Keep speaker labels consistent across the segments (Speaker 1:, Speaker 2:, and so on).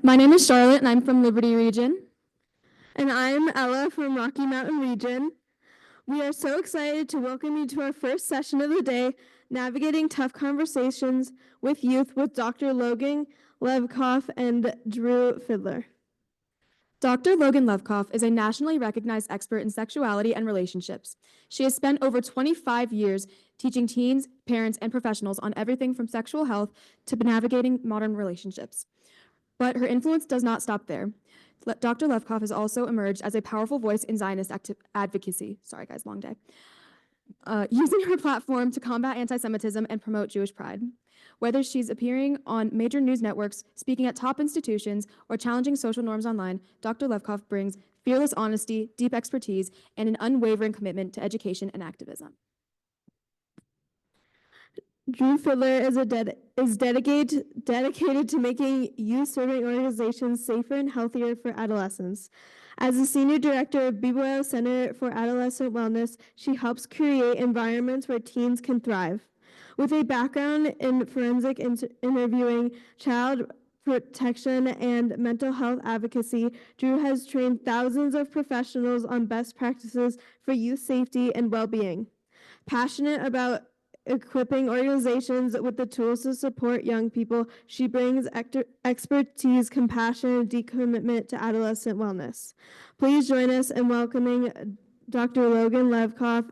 Speaker 1: My name is Charlotte, and I'm from Liberty Region. And I'm Ella from Rocky Mountain Region. We are so excited to welcome you to our first session of the day, Navigating Tough Conversations with Youth with Dr. Logan Levkoff and Drew Fidler. Dr. Logan Levkoff is a nationally recognized expert in sexuality and relationships. She has spent over 25 years teaching teens, parents, and professionals on everything from sexual health to navigating modern relationships. But her influence does not stop there. Dr. Levkoff has also emerged as a powerful voice in Zionist advocacy. Sorry, guys, long day. Using her platform to combat anti-Semitism and promote Jewish pride. Whether she's appearing on major news networks, speaking at top institutions, or challenging social norms online, Dr. Levkoff brings fearless honesty, deep expertise, and an unwavering commitment to education and activism. Drew Fidler is dedicated to making youth-serving organizations safer and healthier for adolescents. As the Senior Director of BBYO Center for Adolescent Wellness, she helps create environments where teens can thrive. With a background in forensic interviewing, child protection, and mental health advocacy, Drew has trained thousands of professionals on best practices for youth safety and well-being. Passionate about equipping organizations with the tools to support young people, she brings expertise, compassion, and deep commitment to adolescent wellness. Please join us in welcoming Dr. Logan Levkoff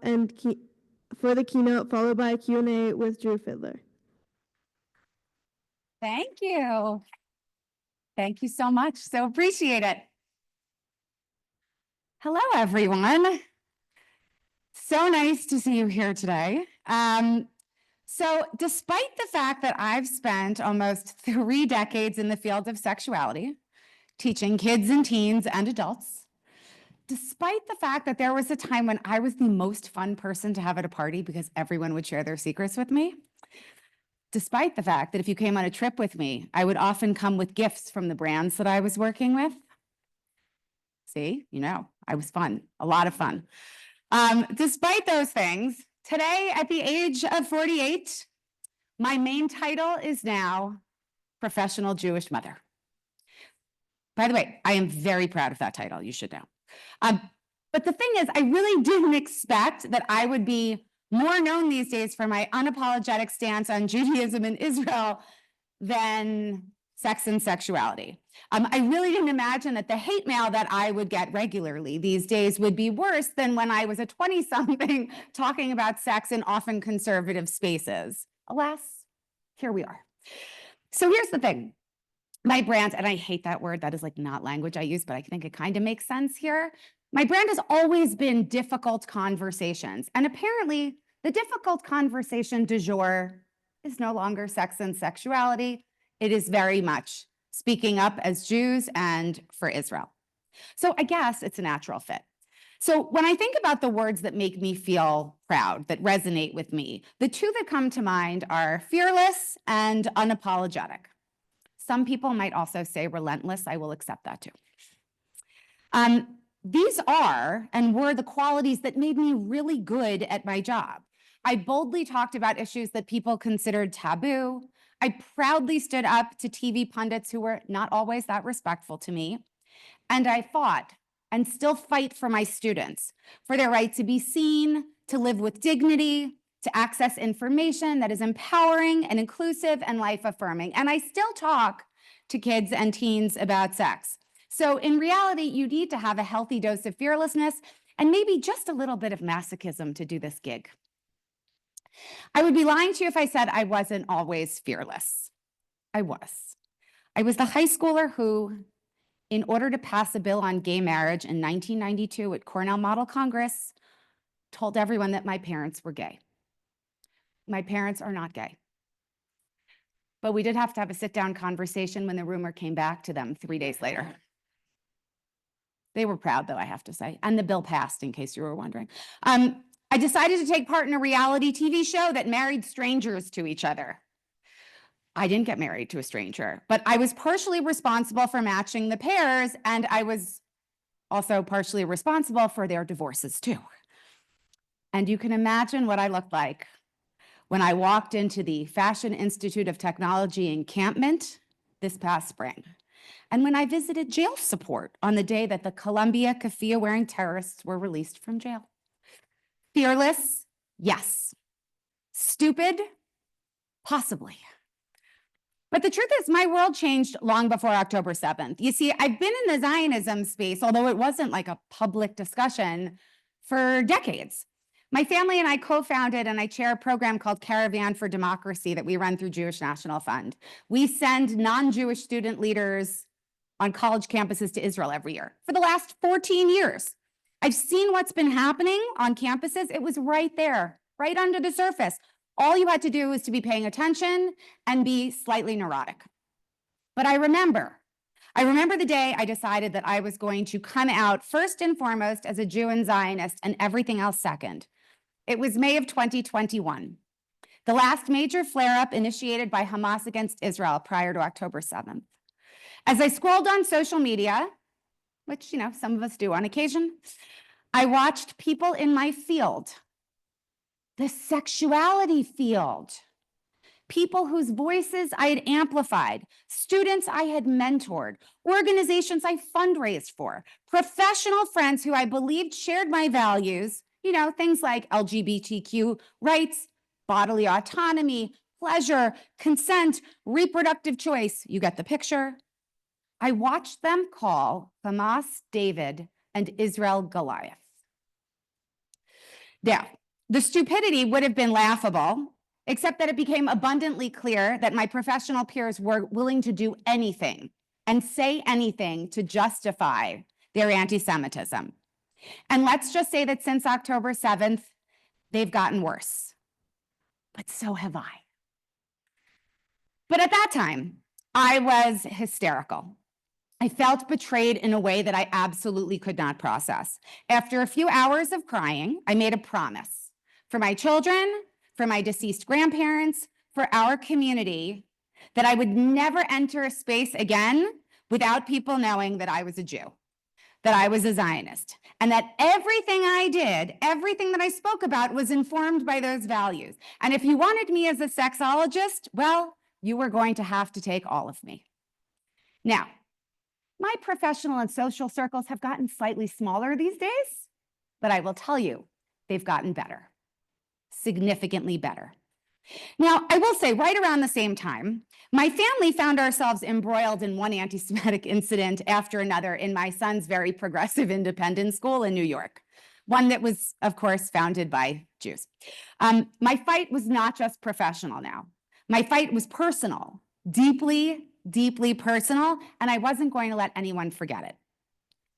Speaker 1: for the keynote, followed by a Q&A with Drew Fidler.
Speaker 2: Thank you. Thank you so much. So appreciate it. Hello, everyone. So nice to see you here today. So despite the fact that I've spent almost 3 decades in the field of sexuality, teaching kids and teens and adults, despite the fact that there was a time when I was the most fun person to have at a party because everyone would share their secrets with me, despite the fact that if you came on a trip with me, I would often come with gifts from the brands that I was working with. See, I was fun, a lot of fun. Despite those things, today at the age of 48, my main title is now Professional Jewish Mother. By the way, I am very proud of that title, you should know. But the thing is, I really didn't expect that I would be more known these days for my unapologetic stance on Judaism and Israel than sex and sexuality. I really didn't imagine that the hate mail that I would get regularly these days would be worse than when I was a 20-something talking about sex in often conservative spaces. Alas, here we are. So here's the thing. My brand, and I hate that word, that is like not language I use, but I think it kind of makes sense here. My brand has always been difficult conversations. And apparently the difficult conversation du jour is no longer sex and sexuality. It is very much speaking up as Jews and for Israel. So I guess it's a natural fit. So when I think about the words that make me feel proud, that resonate with me, the two that come to mind are fearless and unapologetic. Some people might also say relentless. I will accept that too. These are and were the qualities that made me really good at my job. I boldly talked about issues that people considered taboo. I proudly stood up to TV pundits who were not always that respectful to me. And I fought and still fight for my students, for their right to be seen, to live with dignity, to access information that is empowering and inclusive and life-affirming. And I still talk to kids and teens about sex. So in reality, you need to have a healthy dose of fearlessness and maybe just a little bit of masochism to do this gig. I would be lying to you if I said I wasn't always fearless. I was. I was the high schooler who, in order to pass a bill on gay marriage in 1992 at Cornell Model Congress, told everyone that my parents were gay. My parents are not gay. But we did have to have a sit-down conversation when the rumor came back to them 3 days later. They were proud, though, I have to say. And the bill passed, in case you were wondering. I decided to take part in a reality TV show that married strangers to each other. I didn't get married to a stranger, but I was partially responsible for matching the pairs, and I was also partially responsible for their divorces, too. And you can imagine what I looked like when I walked into the Fashion Institute of Technology encampment this past spring. and when I visited jail support on the day that the Columbia keffiyeh-wearing terrorists were released from jail. Fearless? Yes. Stupid? Possibly. But the truth is, my world changed long before October 7th. You see, I've been in the Zionism space, although it wasn't like a public discussion, for decades. My family and I co-founded and I chair a program called Caravan for Democracy that we run through Jewish National Fund. We send non-Jewish student leaders on college campuses to Israel every year for the last 14 years. I've seen what's been happening on campuses. It was right there, right under the surface. All you had to do was to be paying attention and be slightly neurotic. But I remember the day I decided that I was going to come out first and foremost as a Jew and Zionist and everything else second. It was May of 2021, the last major flare-up initiated by Hamas against Israel prior to October 7th. As I scrolled on social media, which, some of us do on occasion, I watched people in my field, the sexuality field, people whose voices I had amplified, students I had mentored, organizations I fundraised for, professional friends who I believed shared my values, things like LGBTQ rights, bodily autonomy, pleasure, consent, reproductive choice. You get the picture. I watched them call Hamas David and Israel Goliath. Now, the stupidity would have been laughable, except that it became abundantly clear that my professional peers were willing to do anything and say anything to justify their anti-Semitism. And let's just say that since October 7th, they've gotten worse. But so have I. But at that time, I was hysterical. I felt betrayed in a way that I absolutely could not process. After a few hours of crying, I made a promise for my children, for my deceased grandparents, for our community, that I would never enter a space again without people knowing that I was a Jew, that I was a Zionist, and that everything I did, everything that I spoke about was informed by those values. And if you wanted me as a sexologist, well, you were going to have to take all of me. Now, my professional and social circles have gotten slightly smaller these days, but I will tell you, they've gotten better, significantly better. Now, I will say right around the same time, my family found ourselves embroiled in one anti-Semitic incident after another in my son's very progressive independent school in New York, one that was, of course, founded by Jews. My fight was not just professional now. My fight was personal, deeply, deeply personal, and I wasn't going to let anyone forget it.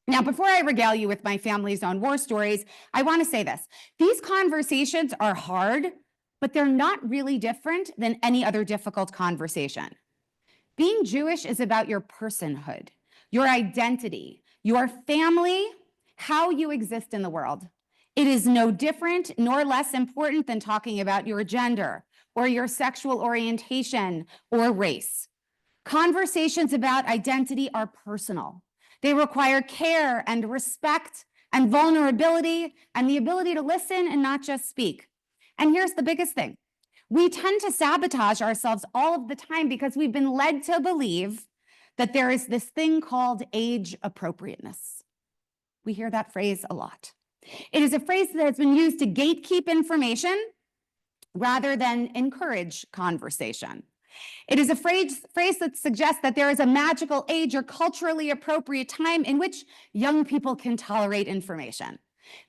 Speaker 2: Now, before I regale you with my family's own war stories, I want to say this. These conversations are hard, but they're not really different than any other difficult conversation. Being Jewish is about your personhood, your identity, your family, how you exist in the world. It is no different nor less important than talking about your gender or your sexual orientation or race. Conversations about identity are personal. They require care and respect and vulnerability and the ability to listen and not just speak. And here's the biggest thing. We tend to sabotage ourselves all of the time because we've been led to believe that there is this thing called age appropriateness. We hear that phrase a lot. It is a phrase that has been used to gatekeep information rather than encourage conversation. It is a phrase that suggests that there is a magical age or culturally appropriate time in which young people can tolerate information.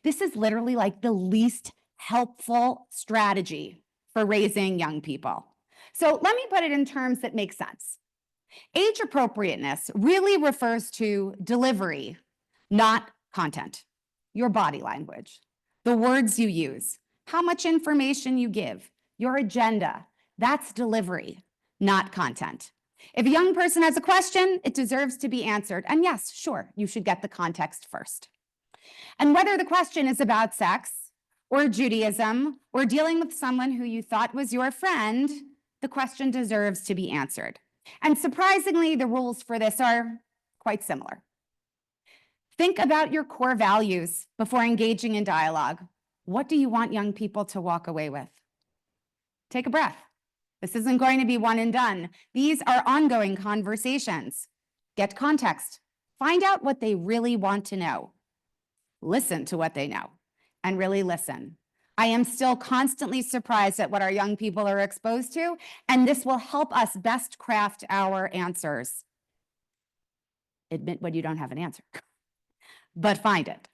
Speaker 2: This is literally like the least helpful strategy for raising young people. So let me put it in terms that make sense. Age appropriateness really refers to delivery, not content, your body language, the words you use, how much information you give, your agenda. That's delivery, not content. If a young person has a question, it deserves to be answered. And yes, sure, you should get the context first. And whether the question is about sex or Judaism or dealing with someone who you thought was your friend, the question deserves to be answered. And surprisingly, the rules for this are quite similar. Think about your core values before engaging in dialogue. What do you want young people to walk away with? Take a breath. This isn't going to be one and done. These are ongoing conversations. Get context. Find out what they really want to know. Listen to what they know and really listen. I am still constantly surprised at what our young people are exposed to, and this will help us best craft our answers. Admit when you don't have an answer, but find it.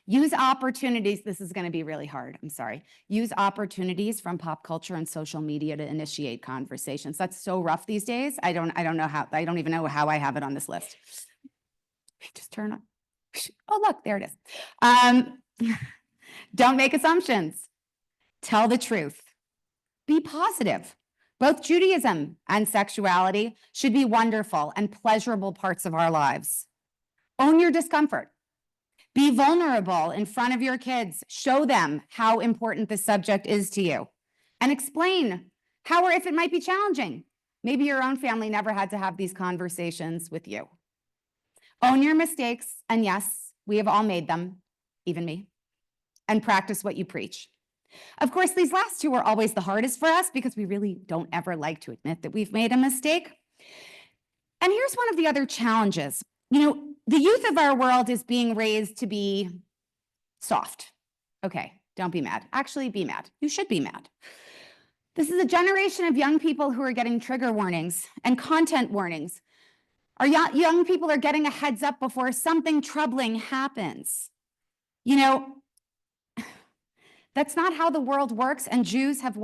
Speaker 2: Use opportunities. This is going to be really hard. I'm sorry. Use opportunities from pop culture and social media to initiate conversations. That's so rough these days. I don't even know how I have it on this list. Just turn on. Oh, look, there it is. Don't make assumptions. Tell the truth. Be positive. Both Judaism and sexuality should be wonderful and pleasurable parts of our lives. Own your discomfort. Be vulnerable in front of your kids. Show them how important this subject is to you. And explain how or if it might be challenging. Maybe your own family never had to have these conversations with you. Own your mistakes, and yes, we have all made them, even me. And practice what you preach. Of course, these last two are always the hardest for us because we really don't ever like to admit that we've made a mistake. And here's one of the other challenges. The youth of our world is being raised to be soft. Okay, don't be mad. Actually, be mad. You should be mad. This is a generation of young people who are getting trigger warnings and content warnings. Our young people are getting a heads up before something troubling happens. That's not how the world works, and Jews have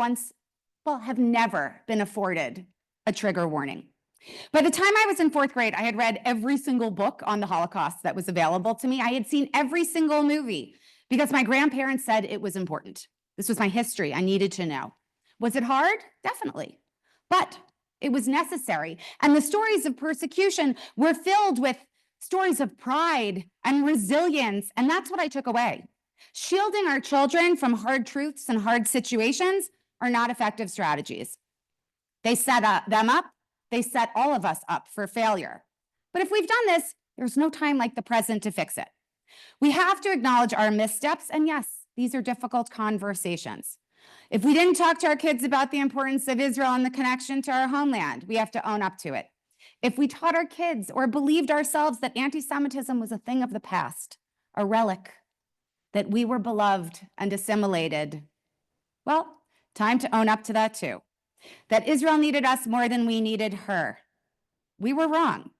Speaker 2: never been afforded a trigger warning. By the time I was in 4th grade, I had read every single book on the Holocaust that was available to me. I had seen every single movie because my grandparents said it was important. This was my history. I needed to know. Was it hard? Definitely. But it was necessary. And the stories of persecution were filled with stories of pride and resilience. And that's what I took away. Shielding our children from hard truths and hard situations are not effective strategies. They set them up. They set all of us up for failure. But if we've done this, there's no time like the present to fix it. We have to acknowledge our missteps. And yes, these are difficult conversations. If we didn't talk to our kids about the importance of Israel and the connection to our homeland, we have to own up to it. If we taught our kids or believed ourselves that anti-Semitism was a thing of the past, a relic, that we were beloved and assimilated, well, time to own up to that too. That Israel needed us more than we needed her. We were wrong,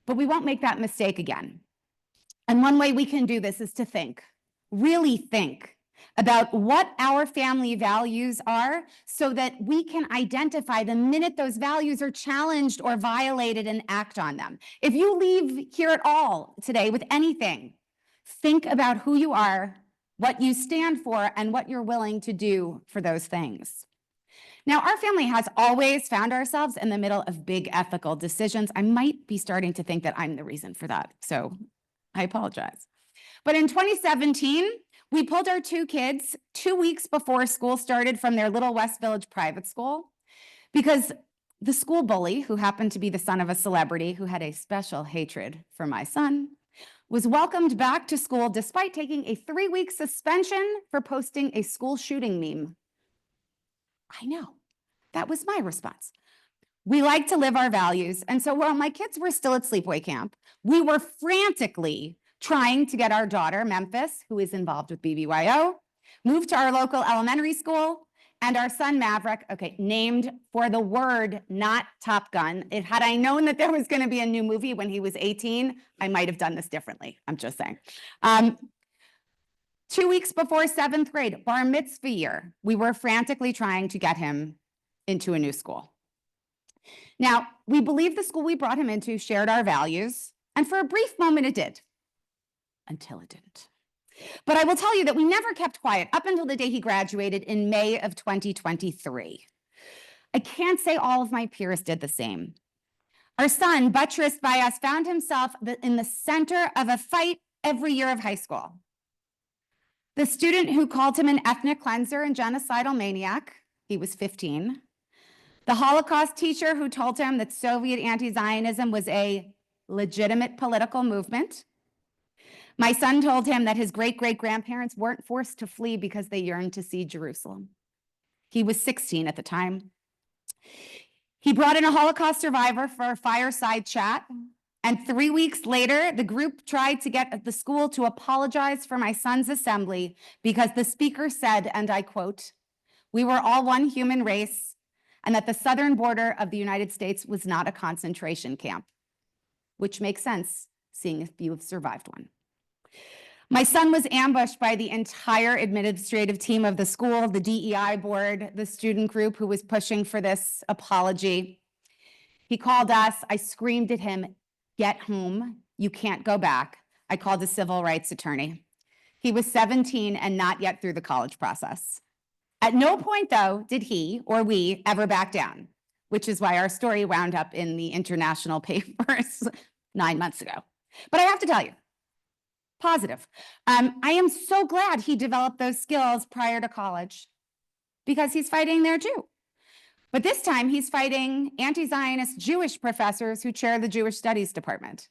Speaker 2: but we won't make that mistake again. And one way we can do this is to think, really think about what our family values are so that we can identify the minute those values are challenged or violated and act on them. If you leave here at all today with anything, think about who you are, what you stand for, and what you're willing to do for those things. Now, our family has always found ourselves in the middle of big ethical decisions. I might be starting to think that I'm the reason for that, so I apologize. But in 2017, we pulled our 2 kids 2 weeks before school started from their Little West Village private school because the school bully, who happened to be the son of a celebrity who had a special hatred for my son, was welcomed back to school despite taking a 3-week suspension for posting a school shooting meme. I know, that was my response. We like to live our values, and so while my kids were still at sleepaway camp, we were frantically trying to get our daughter, Memphis, who is involved with BBYO, moved to our local elementary school, and our son, Maverick, named for the word, not Top Gun. Had I known that there was going to be a new movie when he was 18, I might have done this differently. I'm just saying. 2 weeks before 7th grade, bar mitzvah year, we were frantically trying to get him into a new school. Now, we believe the school we brought him into shared our values, and for a brief moment it did, until it didn't. But I will tell you that we never kept quiet up until the day he graduated in May of 2023. I can't say all of my peers did the same. Our son, buttressed by us, found himself in the center of a fight every year of high school. The student who called him an ethnic cleanser and genocidal maniac, he was 15. The Holocaust teacher who told him that Soviet anti-Zionism was a legitimate political movement. My son told him that his great-great-grandparents weren't forced to flee because they yearned to see Jerusalem. He was 16 at the time. He brought in a Holocaust survivor for a fireside chat. And 3 weeks later, the group tried to get the school to apologize for my son's assembly because the speaker said, and I quote, "We were all one human race, and that the southern border of the United States was not a concentration camp," which makes sense, seeing if you have survived one. My son was ambushed by the entire administrative team of the school, the DEI board, the student group who was pushing for this apology. He called us. I screamed at him, "Get home. You can't go back." I called a civil rights attorney. He was 17 and not yet through the college process. At no point, though, did he or we ever back down, which is why our story wound up in the international papers 9 months ago. But I have to tell you, positive. I am so glad he developed those skills prior to college because he's fighting there too. But this time he's fighting anti-Zionist Jewish professors who chair the Jewish Studies department.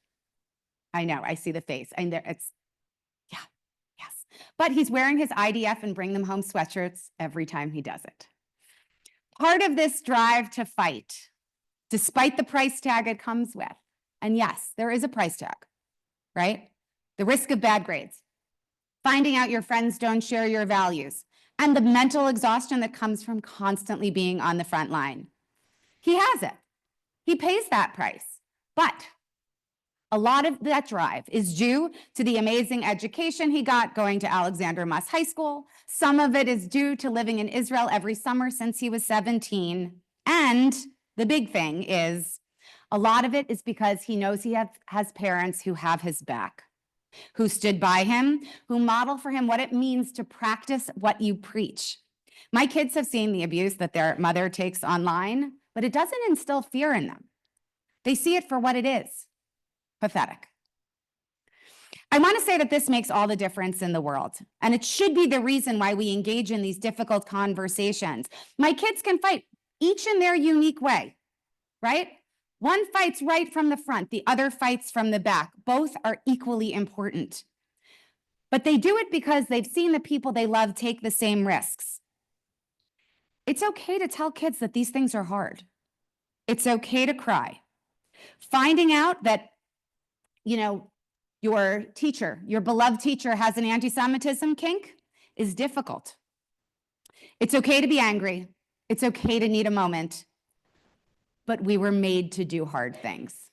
Speaker 2: I know, I see the face. Yes. But he's wearing his IDF and bring them home sweatshirts every time he does it. Part of this drive to fight, despite the price tag it comes with, and yes, there is a price tag, right? The risk of bad grades, finding out your friends don't share your values, and the mental exhaustion that comes from constantly being on the front line. He has it. He pays that price. But a lot of that drive is due to the amazing education he got going to Alexander Muss High School. Some of it is due to living in Israel every summer since he was 17. And the big thing is, a lot of it is because he knows he has parents who have his back, who stood by him, who model for him what it means to practice what you preach. My kids have seen the abuse that their mother takes online, but it doesn't instill fear in them. They see it for what it is. Pathetic. I want to say that this makes all the difference in the world, and it should be the reason why we engage in these difficult conversations. My kids can fight, each in their unique way, right? One fights right from the front, the other fights from the back. Both are equally important. But they do it because they've seen the people they love take the same risks. It's okay to tell kids that these things are hard. It's okay to cry. Finding out that, your teacher, your beloved teacher has an anti-Semitism kink is difficult. It's okay to be angry. It's okay to need a moment. But we were made to do hard things.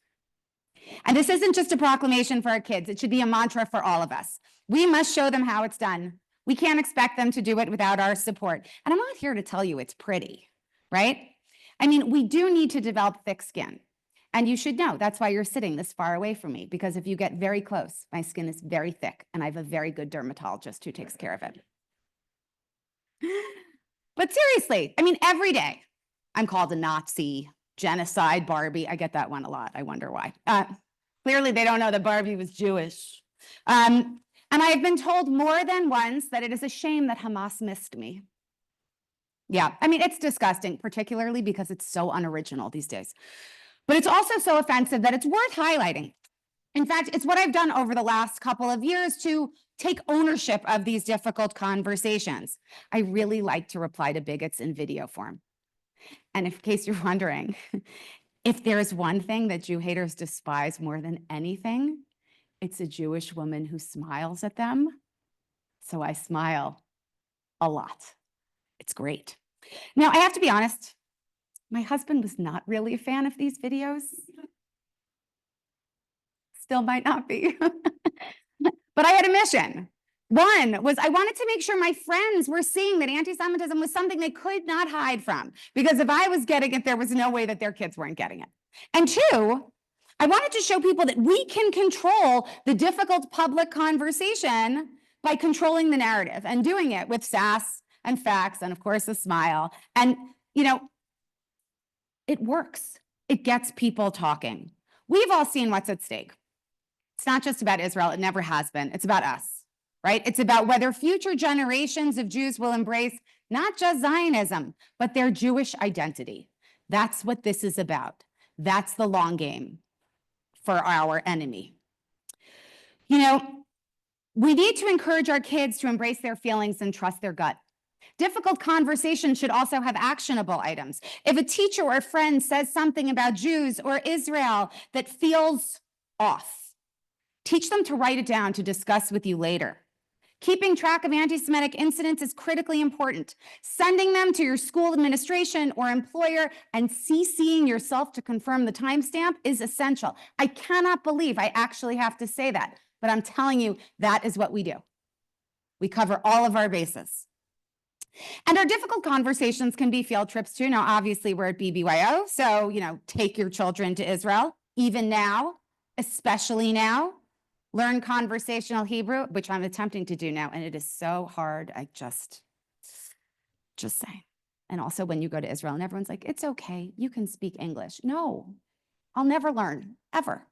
Speaker 2: And this isn't just a proclamation for our kids. It should be a mantra for all of us. We must show them how it's done. We can't expect them to do it without our support. And I'm not here to tell you it's pretty, right? I mean, we do need to develop thick skin. And you should know that's why you're sitting this far away from me, because if you get very close, my skin is very thick and I have a very good dermatologist who takes care of it. But seriously, I mean, every day I'm called a Nazi, genocide Barbie. I get that one a lot. I wonder why. Clearly, they don't know that Barbie was Jewish. And I have been told more than once that it is a shame that Hamas missed me. Yeah, I mean, it's disgusting, particularly because it's so unoriginal these days. But it's also so offensive that it's worth highlighting. In fact, it's what I've done over the last couple of years to take ownership of these difficult conversations. I really like to reply to bigots in video form. And in case you're wondering, if there's one thing that Jew haters despise more than anything, it's a Jewish woman who smiles at them. So I smile a lot. It's great. Now, I have to be honest, my husband was not really a fan of these videos. Still might not be. But I had a mission. One was I wanted to make sure my friends were seeing that anti-Semitism was something they could not hide from, because if I was getting it, there was no way that their kids weren't getting it. And two, I wanted to show people that we can control the difficult public conversation by controlling the narrative and doing it with sass and facts and, of course, a smile. And, it works. It gets people talking. We've all seen what's at stake. It's not just about Israel. It never has been. It's about us, right? It's about whether future generations of Jews will embrace not just Zionism, but their Jewish identity. That's what this is about. That's the long game for our enemy. We need to encourage our kids to embrace their feelings and trust their gut. Difficult conversation should also have actionable items. If a teacher or a friend says something about Jews or Israel that feels off, teach them to write it down to discuss with you later. Keeping track of anti-Semitic incidents is critically important. Sending them to your school administration or employer and CCing yourself to confirm the timestamp is essential. I cannot believe I actually have to say that, but I'm telling you, that is what we do. We cover all of our bases. And our difficult conversations can be field trips too. Now, obviously, we're at BBYO, so, take your children to Israel, even now, especially now. Learn conversational Hebrew, which I'm attempting to do now, and it is so hard. I just say. And also when you go to Israel and everyone's like, it's okay, you can speak English. No, I'll never learn, ever.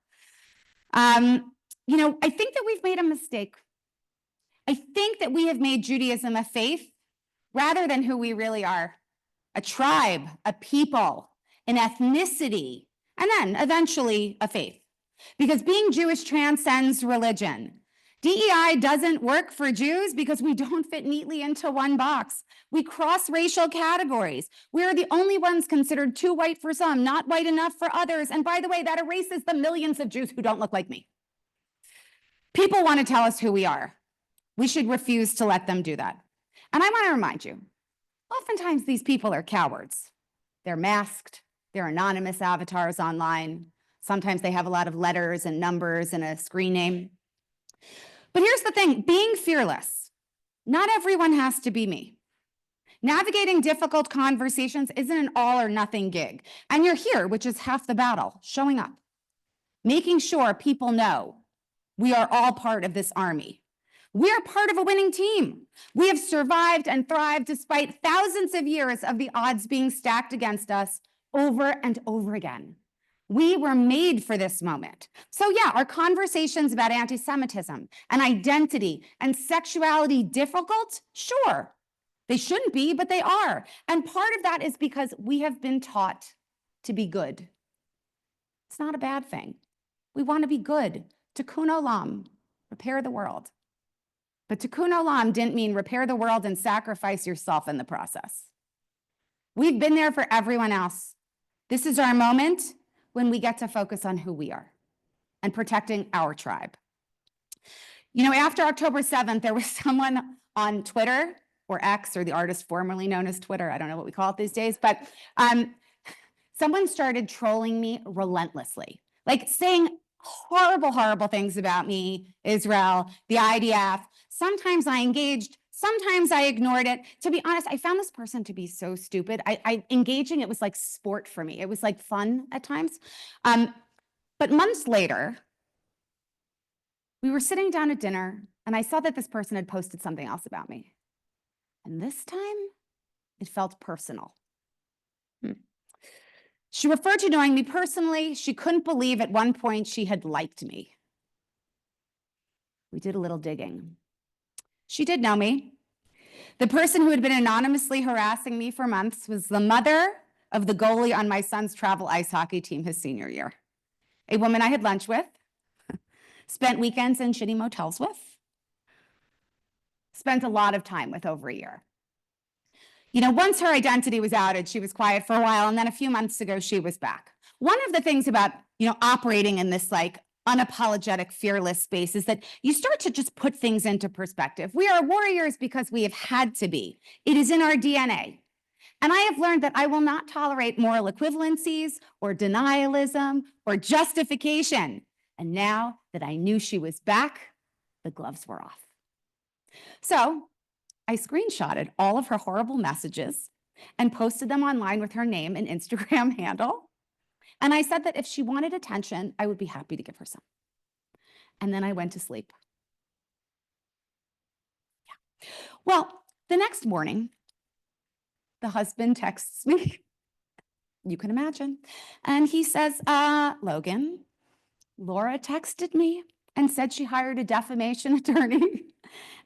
Speaker 2: I think that we've made a mistake. I think that we have made Judaism a faith rather than who we really are, a tribe, a people, an ethnicity, and then eventually a faith. Because being Jewish transcends religion. DEI doesn't work for Jews because we don't fit neatly into one box. We cross racial categories. We're the only ones considered too white for some, not white enough for others. And by the way, that erases the millions of Jews who don't look like me. People want to tell us who we are. We should refuse to let them do that. And I want to remind you, oftentimes these people are cowards. They're masked. They're anonymous avatars online. Sometimes they have a lot of letters and numbers and a screen name. But here's the thing, being fearless, not everyone has to be me. Navigating difficult conversations isn't an all or nothing gig. And you're here, which is half the battle, showing up, making sure people know we are all part of this army. We are part of a winning team. We have survived and thrived despite thousands of years of the odds being stacked against us over and over again. We were made for this moment. So yeah, are conversations about anti-Semitism and identity and sexuality difficult? Sure. They shouldn't be, but they are. And part of that is because we have been taught to be good. It's not a bad thing. We want to be good. Tikkun olam, repair the world. But tikkun olam didn't mean repair the world and sacrifice yourself in the process. We've been there for everyone else. This is our moment when we get to focus on who we are and protecting our tribe. After October 7th, there was someone on Twitter, or X, or the artist formerly known as Twitter, I don't know what we call it these days, but someone started trolling me relentlessly, like saying horrible, horrible things about me, Israel, the IDF. Sometimes I engaged, sometimes I ignored it. To be honest, I found this person to be so stupid. Engaging, it was like sport for me. It was like fun at times. But months later, we were sitting down at dinner and I saw that this person had posted something else about me. And this time, it felt personal. She referred to knowing me personally. She couldn't believe at one point she had liked me. We did a little digging. She did know me. The person who had been anonymously harassing me for months was the mother of the goalie on my son's travel ice hockey team his senior year. A woman I had lunch with, spent weekends in shitty motels with, spent a lot of time with over a year. Once her identity was outed, she was quiet for a while, and then a few months ago, she was back. One of the things about, operating in this unapologetic, fearless space is that you start to just put things into perspective. We are warriors because we have had to be. It is in our DNA. And I have learned that I will not tolerate moral equivalencies or denialism or justification. And now that I knew she was back, the gloves were off. So I screenshotted all of her horrible messages and posted them online with her name and Instagram handle. And I said that if she wanted attention, I would be happy to give her some. And then I went to sleep. Yeah. Well, the next morning, the husband texts me, you can imagine, and he says, Logan, Laura texted me and said she hired a defamation attorney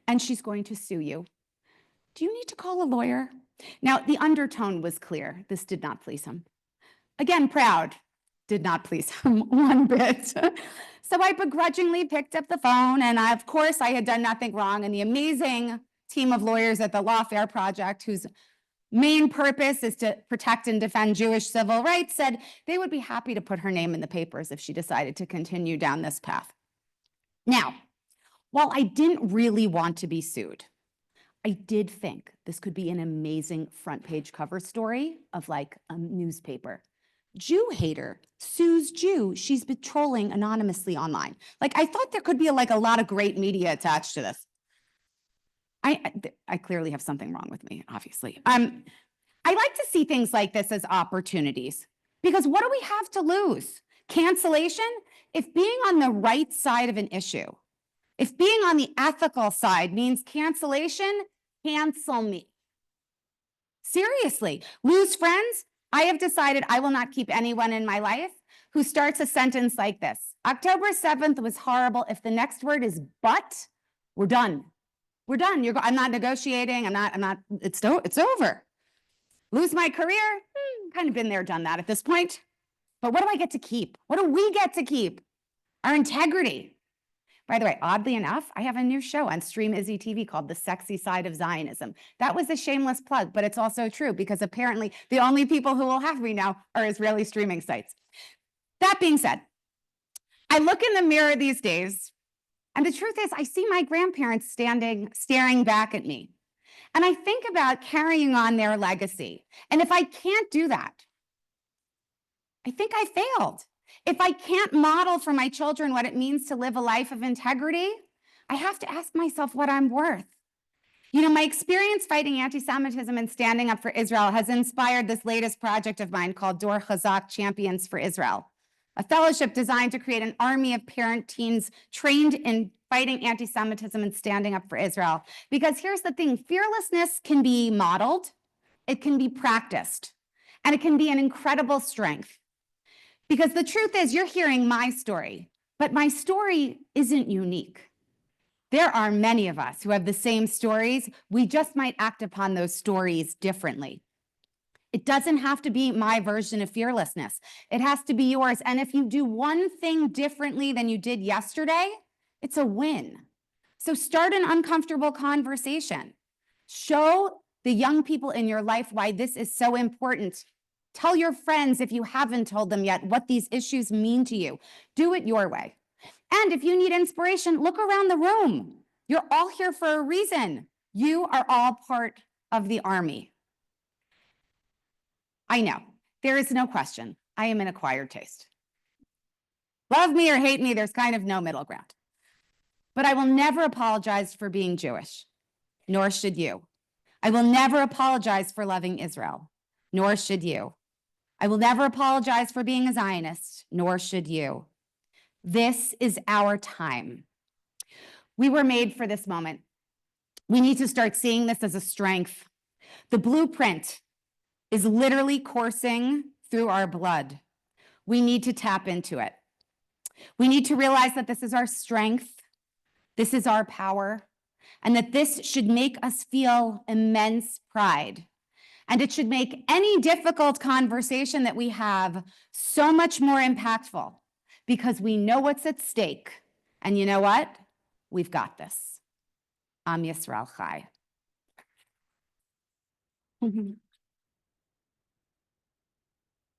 Speaker 2: and she's going to sue you. Do you need to call a lawyer? Now, the undertone was clear. This did not please him. Again, proud, did not please him one bit. So I begrudgingly picked up the phone, and of course I had done nothing wrong, and the amazing team of lawyers at the Lawfare Project, whose main purpose is to protect and defend Jewish civil rights, said they would be happy to put her name in the papers if she decided to continue down this path. Now, while I didn't really want to be sued, I did think this could be an amazing front page cover story of like a newspaper. Jew hater sues Jew she's been trolling anonymously online. Like, I thought there could be like a lot of great media attached to this. I clearly have something wrong with me, obviously. I like to see things like this as opportunities, because what do we have to lose? Cancellation? If being on the right side of an issue, if being on the ethical side means cancellation, cancel me. Seriously, lose friends? I have decided I will not keep anyone in my life who starts a sentence like this. October 7th was horrible. If the next word is but, we're done. We're done. I'm not negotiating. It's over. Lose my career? Kind of been there, done that at this point. But what do I get to keep? What do we get to keep? Our integrity. By the way, oddly enough, I have a new show on Stream Izzy TV called The Sexy Side of Zionism. That was a shameless plug, but it's also true because apparently the only people who will have me now are Israeli streaming sites. That being said, I look in the mirror these days, and the truth is I see my grandparents staring back at me. And I think about carrying on their legacy. And if I can't do that, I think I failed. If I can't model for my children what it means to live a life of integrity, I have to ask myself what I'm worth. You know, my experience fighting anti-Semitism and standing up for Israel has inspired this latest project of mine called Dor Chazak Champions for Israel, a fellowship designed to create an army of parent teens trained in fighting anti-Semitism and standing up for Israel. Because here's the thing, fearlessness can be modeled, it can be practiced, and it can be an incredible strength. Because the truth is, you're hearing my story, but my story isn't unique. There are many of us who have the same stories. We just might act upon those stories differently. It doesn't have to be my version of fearlessness. It has to be yours. And if you do one thing differently than you did yesterday, it's a win. So start an uncomfortable conversation. Show the young people in your life why this is so important. Tell your friends, if you haven't told them yet, what these issues mean to you. Do it your way. And if you need inspiration, look around the room. You're all here for a reason. You are all part of the army. I know, there is no question. I am an acquired taste. Love me or hate me, there's kind of no middle ground. But I will never apologize for being Jewish, nor should you. I will never apologize for loving Israel, nor should you. I will never apologize for being a Zionist, nor should you. This is our time. We were made for this moment. We need to start seeing this as a strength. The blueprint is literally coursing through our blood. We need to tap into it. We need to realize that this is our strength, this is our power, and that this should make us feel immense pride. And it should make any difficult conversation that we have so much more impactful because we know what's at stake. And you know what? We've got this. Am Yisrael Chai.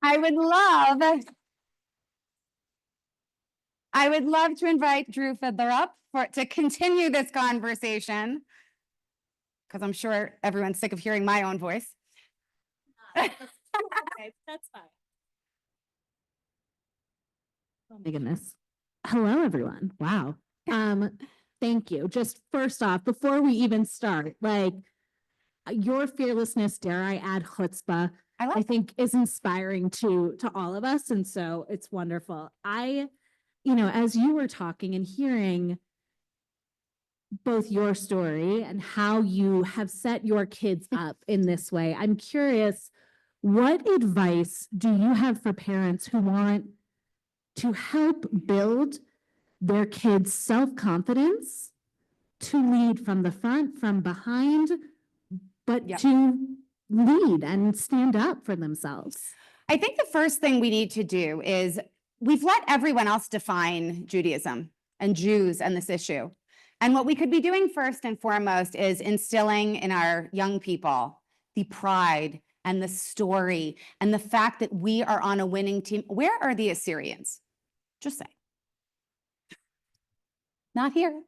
Speaker 2: I would love to invite Drew Fidler up to continue this conversation, because I'm sure everyone's sick of hearing my own voice.
Speaker 1: That's fine. Oh my goodness. Hello, everyone. Wow. Thank you. Just first off, before we even start, like your fearlessness, dare I add chutzpah, I think is inspiring to all of us. And so it's wonderful. As you were talking and hearing both your story and how you have set your kids up in this way, I'm curious, what advice do you have for parents who want to help build their kids' self-confidence to lead from the front, from behind, but to lead and stand up for themselves?
Speaker 2: I think the first thing we need to do is we've let everyone else define Judaism and Jews and this issue. And what we could be doing first and foremost is instilling in our young people the pride and the story and the fact that we are on a winning team. Where are the Assyrians? Just saying. Not here.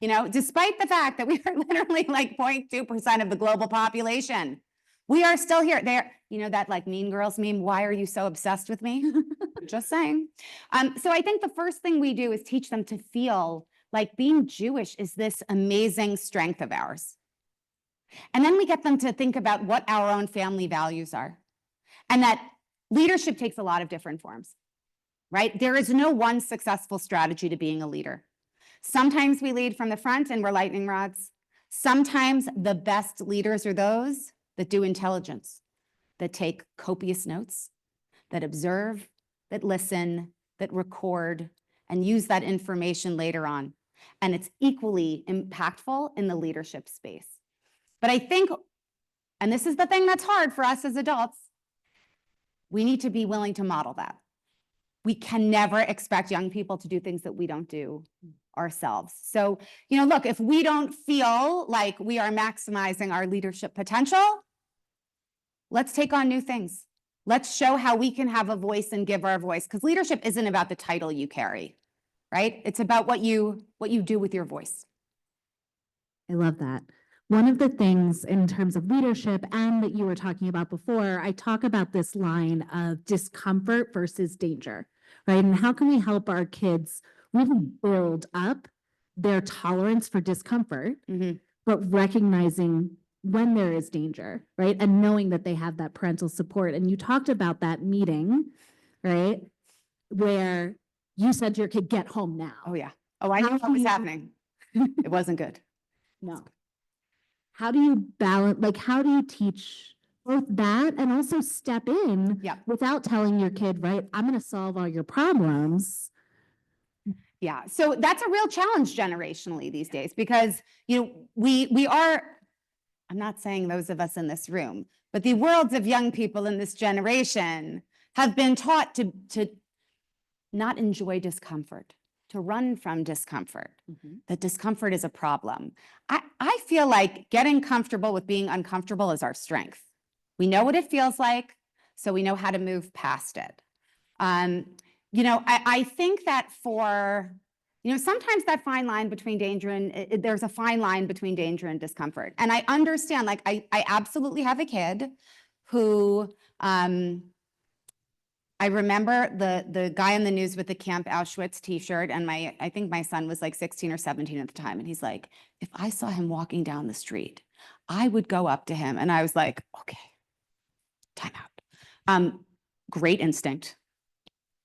Speaker 2: You know, despite the fact that we are literally like 0.2% of the global population, we are still here. There, you know, that like Mean Girls meme, why are you so obsessed with me? Just saying. So I think the first thing we do is teach them to feel like being Jewish is this amazing strength of ours. And then we get them to think about what our own family values are. And that leadership takes a lot of different forms, right? There is no one successful strategy to being a leader. Sometimes we lead from the front and we're lightning rods. Sometimes the best leaders are those that do intelligence, that take copious notes, that observe, that listen, that record, and use that information later on. And it's equally impactful in the leadership space. But I think, and this is the thing that's hard for us as adults, we need to be willing to model that. We can never expect young people to do things that we don't do ourselves. So, you know, look, if we don't feel like we are maximizing our leadership potential, let's take on new things. Let's show how we can have a voice and give our voice, because leadership isn't about the title you carry, right? It's about what you do with your voice.
Speaker 3: I love that. One of the things in terms of leadership and that you were talking about before, I talk about this line of discomfort versus danger, right? And how can we help our kids really build up their tolerance for discomfort, but recognizing when there is danger, right? And knowing that they have that parental support. And you talked about that meeting, right? Where you said to your kid, get home now.
Speaker 2: Oh, yeah. Oh, I knew what was happening. It wasn't good.
Speaker 3: No. How do you balance, like, how do you teach both that and also step in without telling your kid, right, I'm going to solve all your problems?
Speaker 2: Yeah, so that's a real challenge generationally these days, because, you know, we are, I'm not saying those of us in this room, but the worlds of young people in this generation have been taught to not enjoy discomfort, to run from discomfort, that discomfort is a problem. I feel like getting comfortable with being uncomfortable is our strength. We know what it feels like, so we know how to move past it. You know, I think that for, you know, sometimes that fine line between danger and, there's a fine line between danger and discomfort. And I understand, like, I absolutely have a kid who, I remember the guy on the news with the Camp Auschwitz t-shirt, and I think my son was like 16 or 17 at the time. And he's like, if I saw him walking down the street, I would go up to him. And I was like, okay, time out. Great instinct.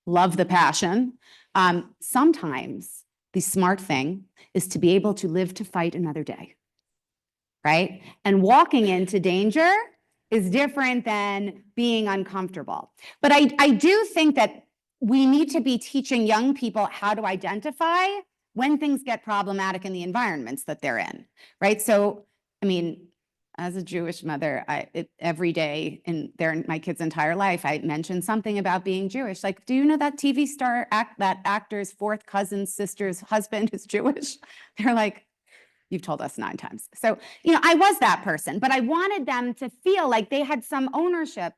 Speaker 2: Love the passion. Sometimes the smart thing is to be able to live to fight another day, right? And walking into danger is different than being uncomfortable. But I do think that we need to be teaching young people how to identify when things get problematic in the environments that they're in, right? So, I mean, as a Jewish mother, every day in my kid's entire life, I mentioned something about being Jewish. Like, do you know that TV star, that actor's fourth cousin's sister's husband is Jewish? They're like, you've told us 9 times. So, you know, I was that person, but I wanted them to feel like they had some ownership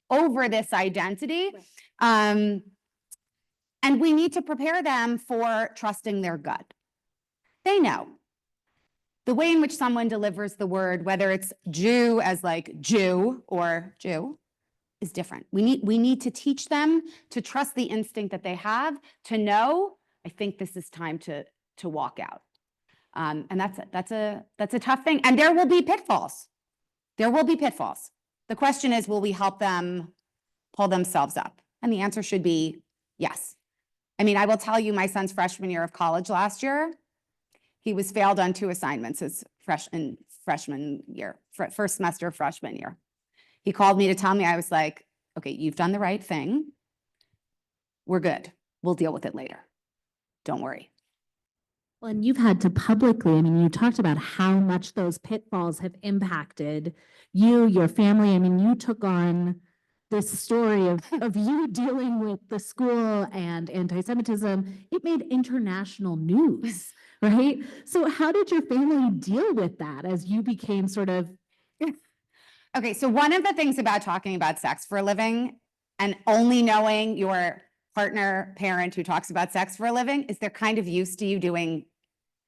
Speaker 2: over this identity. And we need to prepare them for trusting their gut. They know. The way in which someone delivers the word, whether it's Jew as like Jew or Jew, is different. We need to teach them to trust the instinct that they have, to know, I think this is time to walk out. And that's a tough thing. And there will be pitfalls. There will be pitfalls. The question is, will we help them pull themselves up? And the answer should be yes. I mean, I will tell you, my son's freshman year of college last year, he was failed on 2 assignments his freshman year, first semester of freshman year. He called me to tell me, I was like, okay, you've done the right thing. We're good. We'll deal with it later. Don't worry.
Speaker 3: Well, and you've had to publicly, I mean, you talked about how much those pitfalls have impacted you, your family. I mean, you took on this story of you dealing with the school and anti-Semitism, it made international news, right? So how did your family deal with that as you became sort of...
Speaker 2: Okay, so one of the things about talking about sex for a living and only knowing your partner, parent who talks about sex for a living is they're kind of used to you doing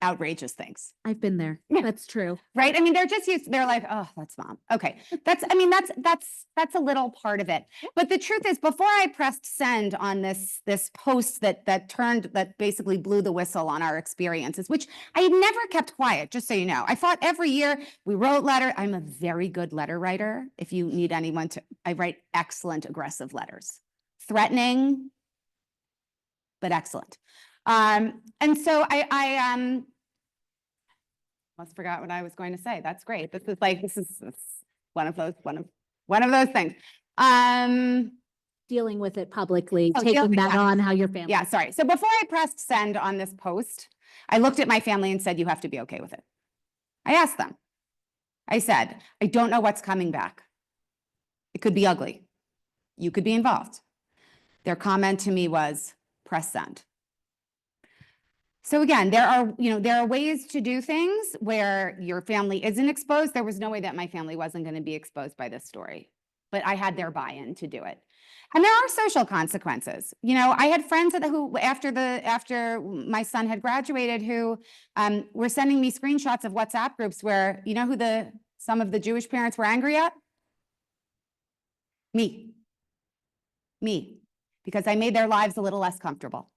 Speaker 2: outrageous things.
Speaker 3: I've been there.
Speaker 2: Yeah.
Speaker 3: That's true.
Speaker 2: Right? I mean, they're just used, they're like, oh, that's mom. Okay. That's a little part of it. But the truth is, before I pressed send on this post that basically blew the whistle on our experiences, which I had never kept quiet, just so you know. I thought every year we wrote letter. I'm a very good letter writer. If you need anyone I write excellent aggressive letters. Threatening, but excellent. And so I almost forgot what I was going to say. That's great. This is one of those things.
Speaker 3: Dealing with it publicly,
Speaker 2: Oh,
Speaker 3: taking that on, how your family...
Speaker 2: Yeah, sorry. So before I pressed send on this post, I looked at my family and said, you have to be okay with it. I asked them. I said, I don't know what's coming back. It could be ugly. You could be involved. Their comment to me was, press send. So again, there are ways to do things where your family isn't exposed. There was no way that my family wasn't going to be exposed by this story, but I had their buy-in to do it. And there are social consequences. I had friends who, after my son had graduated, who were sending me screenshots of WhatsApp groups where, you know who some of the Jewish parents were angry at? Me, because I made their lives a little less comfortable.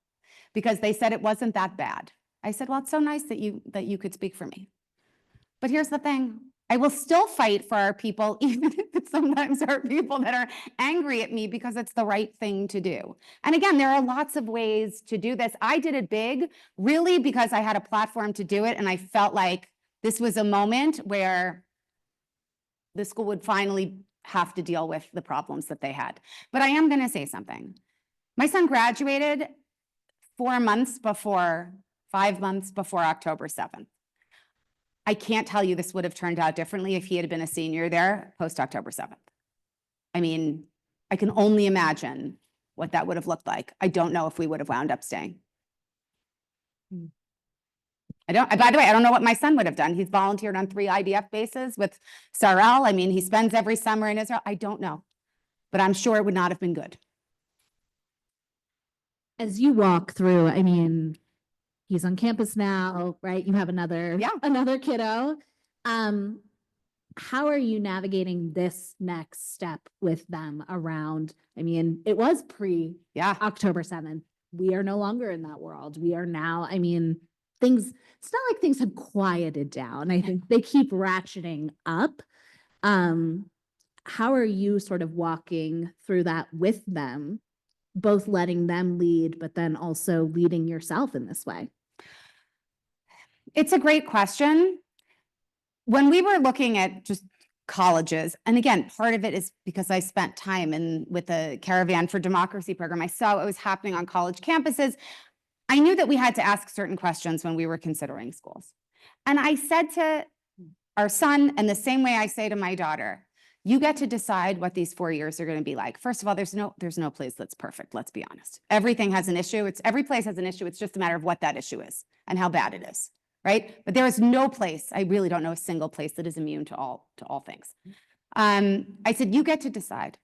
Speaker 2: Because they said it wasn't that bad. I said, well, it's so nice that you could speak for me. But here's the thing. I will still fight for our people, even if it sometimes are people that are angry at me, because it's the right thing to do. And again, there are lots of ways to do this. I did it big, really, because I had a platform to do it. And I felt like this was a moment where the school would finally have to deal with the problems that they had. But I am going to say something. My son graduated 5 months before October 7th. I can't tell you this would have turned out differently if he had been a senior there post October 7th. I mean, I can only imagine what that would have looked like. I don't know if we would have wound up staying. By the way, I don't know what my son would have done. He's volunteered on 3 IDF bases with Sarel. I mean, he spends every summer in Israel. I don't know, but I'm sure it would not have been good.
Speaker 3: As you walk through, I mean, he's on campus now, right? You have another kiddo. How are you navigating this next step with them around, I mean, it was October 7th. We are no longer in that world. We are now, I mean, it's not like things have quieted down. I think they keep ratcheting up. How are you sort of walking through that with them? Both letting them lead, but then also leading yourself in this way?
Speaker 2: It's a great question. When we were looking at just colleges, and again, part of it is because I spent time with the Caravan for Democracy program. I saw what was happening on college campuses. I knew that we had to ask certain questions when we were considering schools. And I said to our son, and the same way I say to my daughter, you get to decide what these 4 years are going to be like. First of all, there's no place that's perfect. Let's be honest. Everything has an issue. Every place has an issue. It's just a matter of what that issue is and how bad it is, right? But there is no place. I really don't know a single place that is immune to all things. I said, you get to decide.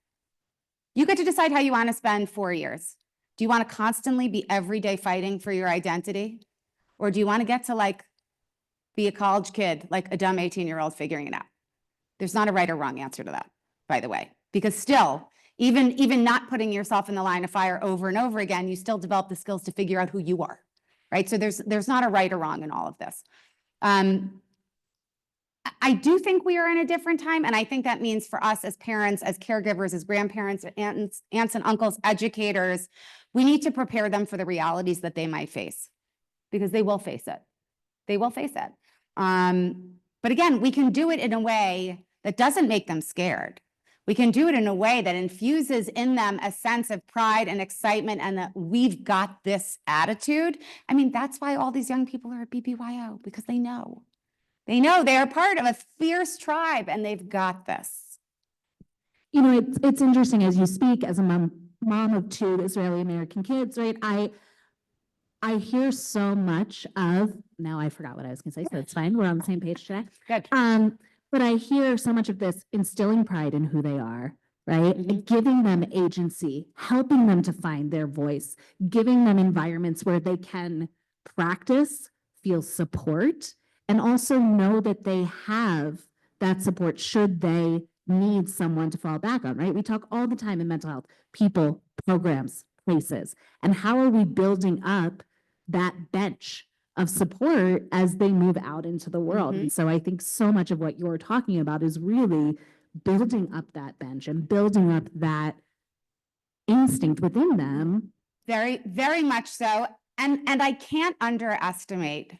Speaker 2: You get to decide how you want to spend 4 years. Do you want to constantly be every day fighting for your identity, or do you want to get to be a college kid, like a dumb 18-year-old figuring it out? There's not a right or wrong answer to that, by the way, because still, even not putting yourself in the line of fire over and over again, you still develop the skills to figure out who you are, right? So there's not a right or wrong in all of this. I do think we are in a different time, and I think that means for us as parents, as caregivers, as grandparents, aunts and uncles, educators, we need to prepare them for the realities that they might face, because they will face it. They will face it. But again, we can do it in a way that doesn't make them scared. We can do it in a way that infuses in them a sense of pride and excitement and that we've got this attitude. I mean, that's why all these young people are at BBYO, because they know. They know they are part of a fierce tribe and they've got this.
Speaker 3: You know, it's interesting as you speak as a mom of two Israeli American kids, right? I hear so much of, now I forgot what I was gonna say, so it's fine. We're on the same page today.
Speaker 2: Good.
Speaker 3: But I hear so much of this instilling pride in who they are, right?
Speaker 2: Mhm.
Speaker 3: Giving them agency, helping them to find their voice, giving them environments where they can practice, feel support, and also know that they have that support should they need someone to fall back on, right? We talk all the time in mental health, people, programs, places, and how are we building up that bench of support as they move out into the world.
Speaker 2: Mhm.
Speaker 3: And so I think so much of what you're talking about is really building up that bench and building up that instinct within them.
Speaker 2: Very, very much so. And I can't underestimate,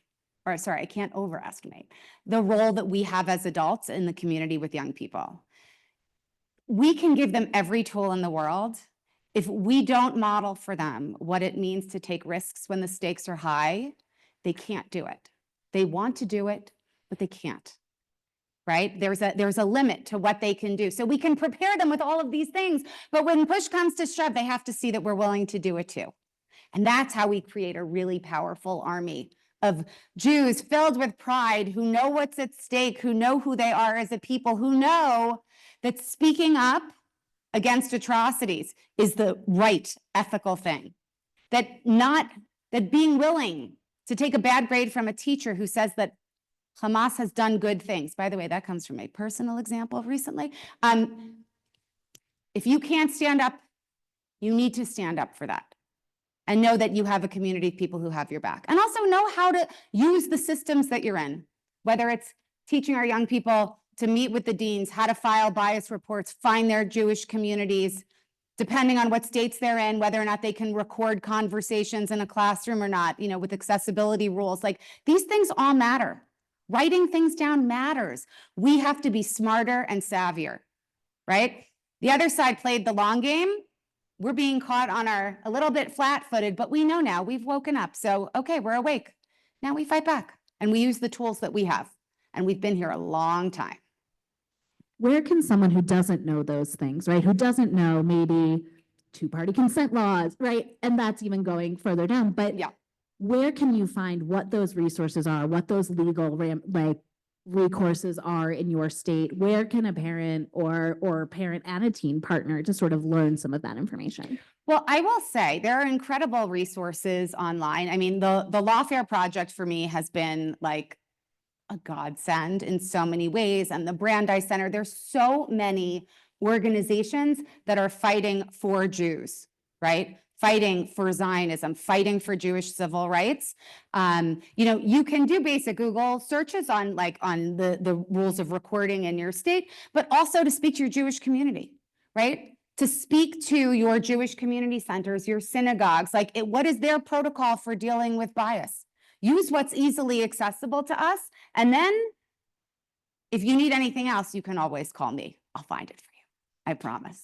Speaker 2: or sorry, I can't overestimate the role that we have as adults in the community with young people. We can give them every tool in the world. If we don't model for them what it means to take risks when the stakes are high, they can't do it. They want to do it, but they can't, right? There's a limit to what they can do. So we can prepare them with all of these things, but when push comes to shove, they have to see that we're willing to do it too. And that's how we create a really powerful army of Jews filled with pride, who know what's at stake, who know who they are as a people, who know that speaking up against atrocities is the right ethical thing. That being willing to take a bad grade from a teacher who says that Hamas has done good things. By the way, that comes from a personal example recently. If you can't stand up, you need to stand up for that. And know that you have a community of people who have your back. And also know how to use the systems that you're in, whether it's teaching our young people to meet with the deans, how to file bias reports, find their Jewish communities, depending on what states they're in, whether or not they can record conversations in a classroom or not, you know, with accessibility rules. Like, these things all matter. Writing things down matters. We have to be smarter and savvier, right? The other side played the long game. We're being caught on our a little bit flat-footed, but we know now, we've woken up. So, okay, we're awake. Now we fight back and we use the tools that we have. And we've been here a long time.
Speaker 3: Where can someone who doesn't know those things, right? Who doesn't know maybe two-party consent laws, right? And that's even going further down. But
Speaker 2: Yeah.
Speaker 3: Where can you find what those resources are, what those legal recourses are in your state? Where can a parent or parent and a teen partner to sort of learn some of that information?
Speaker 2: Well, I will say there are incredible resources online. I mean, the Lawfare Project for me has been like a godsend in so many ways. And the Brandeis Center, there's so many organizations that are fighting for Jews, right? Fighting for Zionism, fighting for Jewish civil rights. You know, you can do basic Google searches on the rules of recording in your state, but also to speak to your Jewish community, right? To speak to your Jewish community centers, your synagogues, what is their protocol for dealing with bias? Use what's easily accessible to us. And then if you need anything else, you can always call me. I'll find it for you. I promise.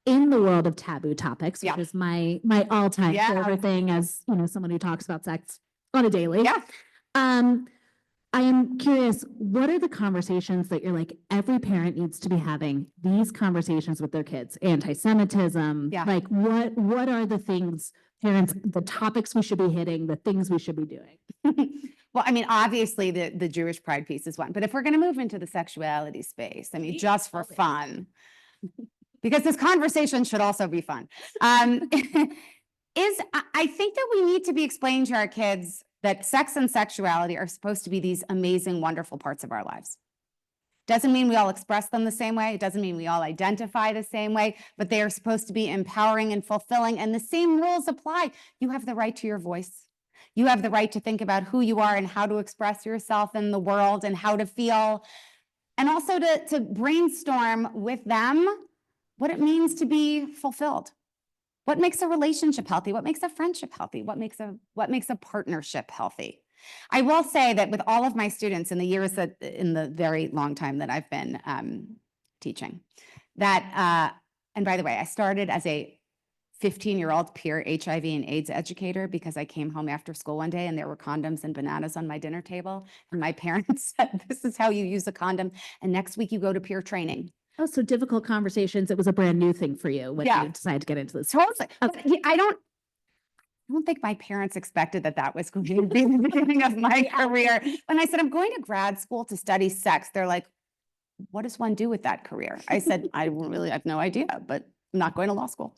Speaker 3: In the world of taboo topics, which is my all-time favorite thing, as you know, someone who talks about sex on a daily.
Speaker 2: Yeah.
Speaker 3: I am curious, what are the conversations that you're like, every parent needs to be having these conversations with their kids? Anti-Semitism, like what are the things parents, the topics we should be hitting, the things we should be doing?
Speaker 2: Well, I mean, obviously the Jewish pride piece is one, but if we're going to move into the sexuality space, I mean, just for fun, because this conversation should also be fun, I think that we need to be explaining to our kids that sex and sexuality are supposed to be these amazing, wonderful parts of our lives. Doesn't mean we all express them the same way. It doesn't mean we all identify the same way, but they are supposed to be empowering and fulfilling, and the same rules apply. You have the right to your voice. You have the right to think about who you are and how to express yourself in the world and how to feel, and also to brainstorm with them what it means to be fulfilled. What makes a relationship healthy? What makes a friendship healthy? What makes a partnership healthy? I will say that with all of my students in the very long time that I've been teaching, that and by the way, I started as a 15-year-old peer HIV and AIDS educator because I came home after school one day and there were condoms and bananas on my dinner table, and my parents said, "This is how you use a condom, and next week you go to peer training."
Speaker 3: Oh, so difficult conversations. It was a brand new thing for you when
Speaker 2: Yeah.
Speaker 3: you decided to get into this.
Speaker 2: Totally. But I don't think my parents expected that was going to be the beginning of my career. When I said, I'm going to grad school to study sex, they're like, what does one do with that career? I said, I have no idea, but I'm not going to law school.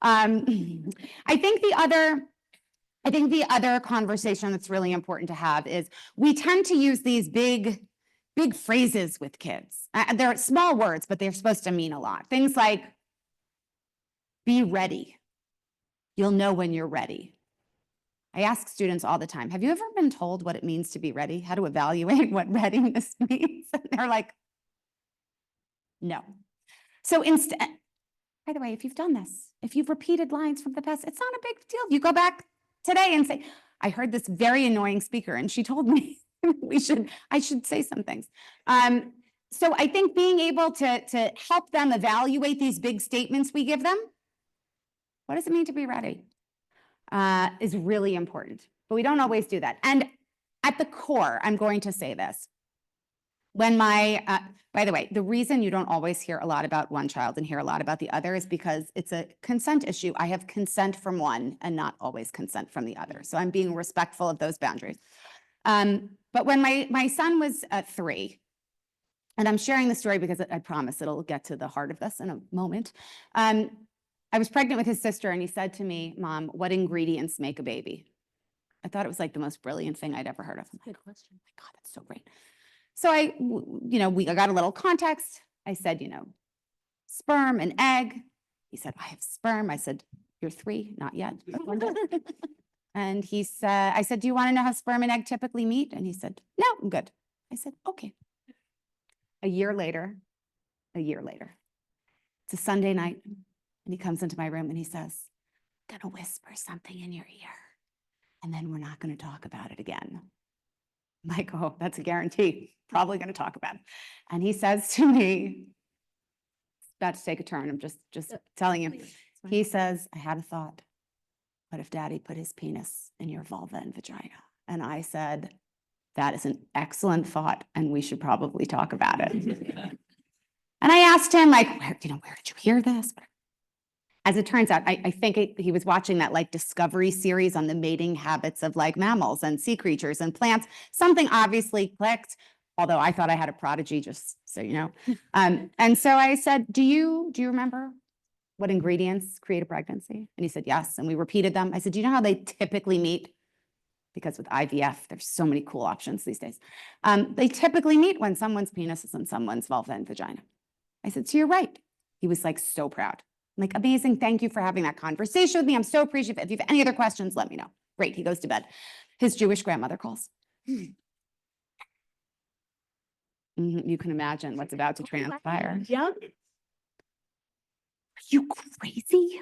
Speaker 2: I think the other conversation that's really important to have is we tend to use these big phrases with kids. They're small words, but they're supposed to mean a lot. Things like, be ready. You'll know when you're ready. I ask students all the time, have you ever been told what it means to be ready? How to evaluate what readiness means? And they're like, no. So instead, by the way, if you've done this, if you've repeated lines from the past, it's not a big deal. You go back today and say, I heard this very annoying speaker and she told me I should say some things. So I think being able to help them evaluate these big statements we give them, what does it mean to be ready, is really important. But we don't always do that. And at the core, I'm going to say this. When by the way, the reason you don't always hear a lot about one child and hear a lot about the other is because it's a consent issue. I have consent from one and not always consent from the other. So I'm being respectful of those boundaries. But when my son was 3, and I'm sharing the story because I promise it'll get to the heart of this in a moment. I was pregnant with his sister and he said to me, Mom, what ingredients make a baby? I thought it was like the most brilliant thing I'd ever heard of. Good question. Oh my God, that's so great. So I got a little context. I said, sperm and egg. He said, I have sperm. I said, you're 3, not yet. And he said, I said, do you want to know how sperm and egg typically meet? And he said, no, I'm good. I said, okay. A year later, it's a Sunday night. And he comes into my room and he says, I'm going to whisper something in your ear. And then we're not going to talk about it again. I'm like, oh, that's a guarantee. Probably going to talk about it. And he says to me, it's about to take a turn. I'm just telling you. He says, I had a thought. What if Daddy put his penis in your vulva and vagina? And I said, that is an excellent thought. And we should probably talk about it. And I asked him, like, where did you hear this? As it turns out, I think he was watching that Discovery series on the mating habits of mammals and sea creatures and plants. Something obviously clicked, although I thought I had a prodigy, just so you know. And so I said, do you remember what ingredients create a pregnancy? And he said, yes. And we repeated them. I said, do you know how they typically meet? Because with IVF, there's so many cool options these days. They typically meet when someone's penis is in someone's vulva and vagina. I said, so you're right. He was so proud. I'm like, amazing. Thank you for having that conversation with me. I'm so appreciative. If you have any other questions, let me know. Great. He goes to bed. His Jewish grandmother calls. You can imagine what's about to transpire.
Speaker 3: Yeah.
Speaker 2: Are you crazy?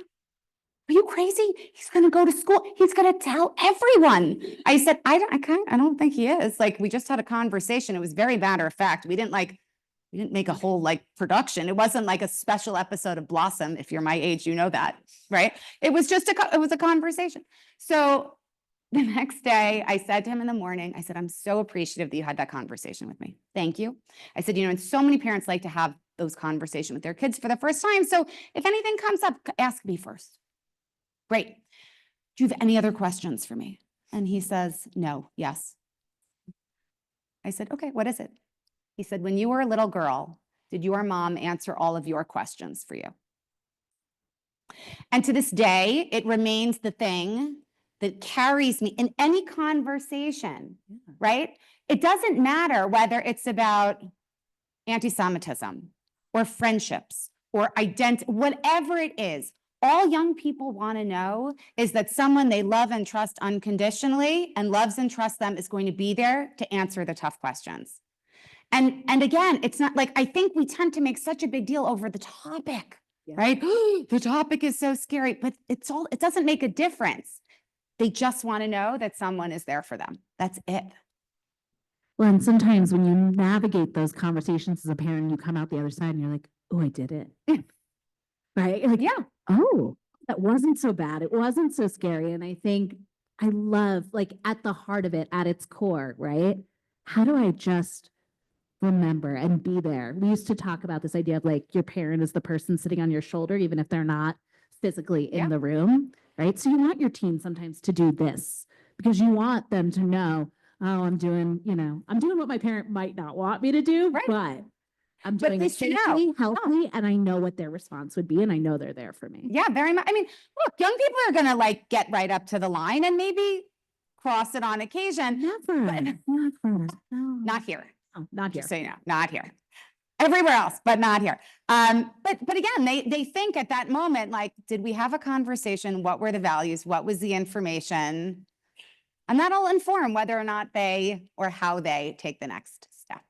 Speaker 2: Are you crazy? He's going to go to school. He's going to tell everyone. I said, I don't think he is. We just had a conversation. It was very matter of fact. We didn't make a whole production. It wasn't like a special episode of Blossom. If you're my age, you know that, right? It was just it was a conversation. So the next day I said to him in the morning, I said, I'm so appreciative that you had that conversation with me. Thank you. I said, and so many parents like to have those conversations with their kids for the first time. So if anything comes up, ask me first. Great. Do you have any other questions for me? And he says, no, yes. I said, okay, what is it? He said, when you were a little girl, did your mom answer all of your questions for you? And to this day, it remains the thing that carries me in any conversation, right? It doesn't matter whether it's about anti-Semitism or friendships or identity, whatever it is. All young people want to know is that someone they love and trust unconditionally and loves and trusts them is going to be there to answer the tough questions. And again, it's not I think we tend to make such a big deal over the topic, right? The topic is so scary, but it doesn't make a difference. They just want to know that someone is there for them. That's it.
Speaker 3: Well, and sometimes when you navigate those conversations as a parent, you come out the other side and you're like, oh, I did it. Right?
Speaker 2: Yeah.
Speaker 3: Oh, that wasn't so bad. It wasn't so scary. And I think I love at the heart of it, at its core, right? How do I just remember and be there. We used to talk about this idea of like your parent is the person sitting on your shoulder, even if they're not physically in the room, right? So you want your teen sometimes to do this because you want them to know, oh, I'm doing what my parent might not want me to do, but I'm
Speaker 2: But
Speaker 3: doing
Speaker 2: at
Speaker 3: it
Speaker 2: least you know.
Speaker 3: safely, healthy, and I know what their response would be, and I know they're there for me.
Speaker 2: Yeah, very much. I mean, look, young people are going to like get right up to the line and maybe cross it on occasion.
Speaker 3: Never. No.
Speaker 2: Not here.
Speaker 3: No, not here.
Speaker 2: Just so you know, not here. Everywhere else, but not here. But again, they think at that moment, like, did we have a conversation? What were the values? What was the information? And that'll inform whether or not they or how they take the next step.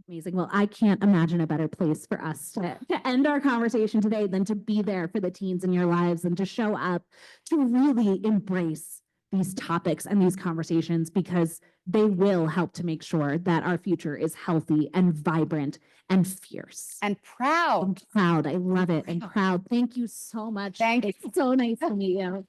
Speaker 3: Amazing. Well, I can't imagine a better place for us to end our conversation today than to be there for the teens in your lives and to show up to really embrace these topics and these conversations because they will help to make sure that our future is healthy and vibrant and fierce.
Speaker 2: And proud.
Speaker 3: And proud. I love it. And proud. Thank you so much.
Speaker 2: Thank you.
Speaker 3: It's so nice to meet you.